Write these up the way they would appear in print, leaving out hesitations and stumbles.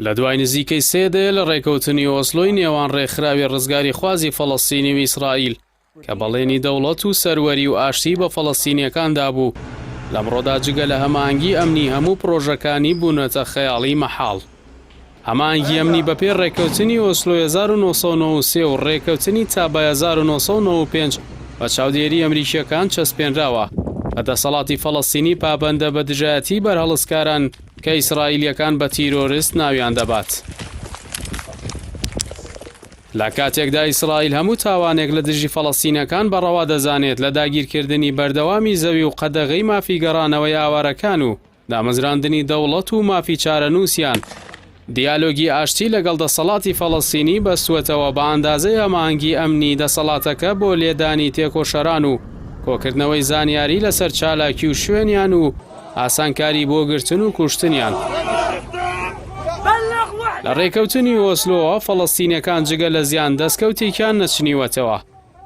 لە دوای نزیکەی 3 دێ لە ڕێکەوتنی ئۆسلۆی نێوان ڕێکخراوی ڕزگاری خوازی فەڵەستینی و ئیسرائیل کە بەڵێنی دەوڵەت و سەروەری و ئاشتی بە فەڵەستینیەکاندا بوو لەمڕۆدا جگە لە هەمانگی ئەمنی هەموو پرۆژەکانی بوونەتە خەیاڵی مەحاڵ. هەمانگی ئەمنی بەپێ ڕێکەوتنی ئۆسلۆ 1993 و ڕێکەوتنی تابە 1995 بە چاودێری ئەمریکیەکان چەسپێنراوە بە دەسەڵاتی فەڵەستینی پابەندە بە دژایەتی بەرهەڵسکاران کە ئیسرائیلیەکان بە تیرۆریست ناویان دەبات. لە کاتێکدا ئیسرائیل هەموو تاوانێک لە دژی فەڵەستینەکان بەڕەوا دەزانێت لە داگیرکردنی بەردەوامی زەوی و قەدەغەی مافی گەڕانەوەی ئاوارەکان و دامەزراندنی دەوڵەت و مافی چارەنووسیان دیالۆگی ئاشتی لەگەڵ دەسەڵاتی فەڵەستینی بەستووەتەوە بە ئەندازەی هەمانگی ئەمنی دەسەڵاتەکە بۆ لێدانی تێکۆشەران و کۆکردنەوەی زانیاری لەسەر چالاکی و شوێنیان و ئاسانکاری بۆ گرتن و کوشتنیان. لە ڕێکەوتنی ئۆسلۆوە فەڵەستینیەکان جگە لە زیان دەستکەوتێکیان نەچنیوەتەوە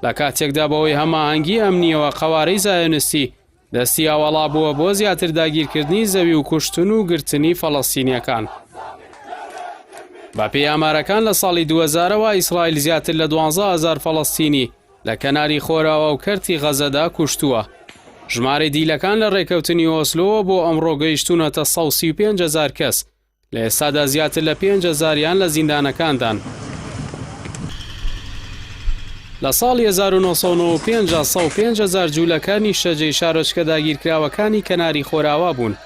لە کاتێکدا بەوەی هەماهەنگی ئەمنیەوە قەوارەی زایۆنستی دەستی ئاوەڵا بووە بۆ زیاتر داگیرکردنی زەوی و کوشتن و گرتنی فەڵەستینیەکان. بە پێی ئامارەکان لە ساڵی 2000ەوە ئیسرائیل زیاتر لە 12,000 فەڵەستینی لە کەناری خۆراوە و کەرتی غەزەدا کوشتووە. ژمارەی دیلەکان لە ڕێکەوتنی ئۆسلۆوە بۆ ئەمڕۆ گەیشتوونەتە 135,000 کەس لە ئێستادا زیاتر لە 5,000یان لە زیندانەکاندان. لە ساڵی 1995 105,000 جوولەکانی شەجەی شارۆچکە داگیرکراوەکانی کەناری خۆراوا بوون.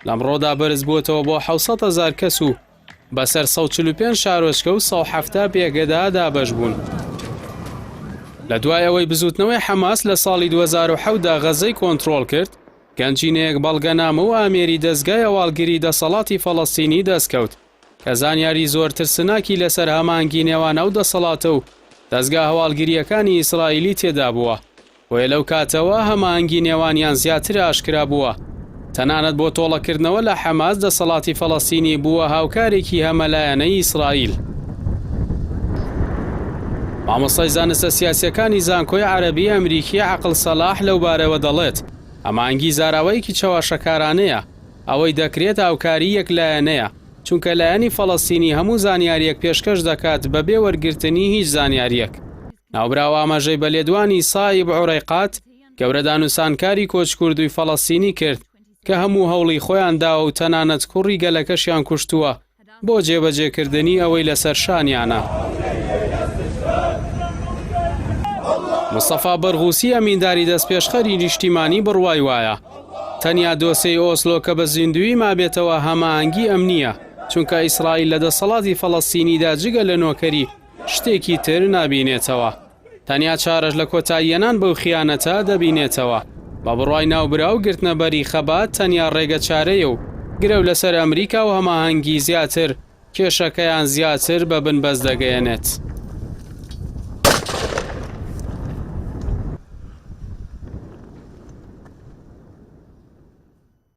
لەمڕۆدا بەرز بووەتەوە بۆ 700,000 کەس و بەسەر 145 شارۆچکە و 170 پێگەدا دابەش بوون. لە دوای ئەوەی بزوتنەوەی حەماس لە ساڵی 2007دا غەزەی کۆنتڕۆڵ کرد، گەنجینەیەک بەڵگەنامە و ئامێری دەستگای هەواڵگیری دەسەڵاتی فەڵەستینی دەستکەوت کە زانیاری زۆر ترسناکی لەسەر هەمانگی نێوانە و دەسەڵاتە و دەستگا هەواڵگیریەکانی ئیسرائیلی تێدا بووە. وێ لەو کاتەوە هەمانگی نێوانیان زیاتر ئاشکرا بووە. تەنانەت بۆ تۆڵەکردنەوە لە حەماس دەسەڵاتی فەڵەستینی بووە هاوکارێکی هەمەلایەنەی ئیسرائیل. مامۆستای زانستە سیاسیەکانی زانکۆی عەرەبی ئەمریکی عەقڵ سەلاح لەو بارەوە دەڵێت ئەمانگی زاراوەیەکی چەواشەکارانەیە، ئەوەی دەکرێت هاوکاری یەکلایەنەیە چونکە لایەنی فەڵەستینی هەموو زانیاریەک پێشکەش دەکات بەبێ وەرگرتنی هیچ زانیاریەک. ناوبراوە ئاماژەی بە لێدوانی سایب عوڕیقات گەورەدان و سانکاری کۆچکوردووی فەڵەستینی کرد کە هەموو هەوڵی خۆیان داوە و تەنانەت کوڕی گەلەکەشیان کوشتووە بۆ جێبەجێکردنی ئەوەی لەسەر شانیانە. مستەفا بەرغوسی ئەمینداری دەستپێشخەری نیشتیمانی بڕوای وایە تەنیا دۆسەی ئۆسلۆ کە بە زیندوی مابێتەوە هەماهەنگی ئەمنیە چونکە ئیسرائیل لە دەسەڵاتی فەڵەستینیدا جگە لە نۆکەری شتێکی تر نابینێتەوە. تەنیا چارەش لە کۆتاییەنان بەو خیانەتە دەبینێتەوە. بە بڕوای ناوبرا و گرتنەبەری خەبات تەنیا ڕێگە چارەیە و گرەو لەسەر ئەمریکا و هەماهەنگی زیاتر کێشەکەیان زیاتر بە بنبەست دەگەیەنێت.